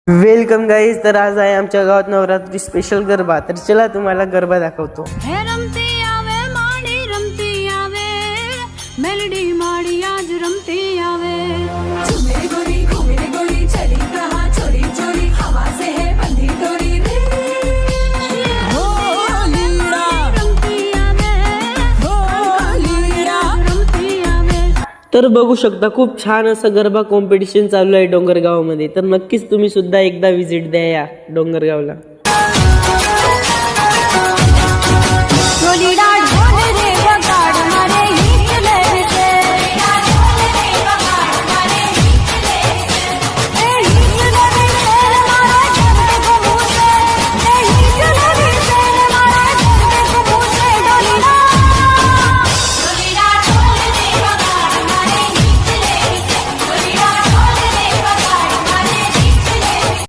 Welcome guys. तर आज आहे आमच्या गावात नवरात्री स्पेशल गरबा. तर चला तुम्हाला गरबा दाखवतो. रमती आवे माडी रमती आवे मेलडी माडी आज रमती आवे घूमे गोरी चली कहाँ चोरी चोरी हवा से है बंधी डोरी रे रमती आवे. तर बघू शकता खूप छान असं गरबा कॉम्पिटिशन चालू आहे डोंगरगावमध्ये. तर नक्कीच तुम्ही सुद्धा एकदा विजिट द्या या डोंगरगावला. डोली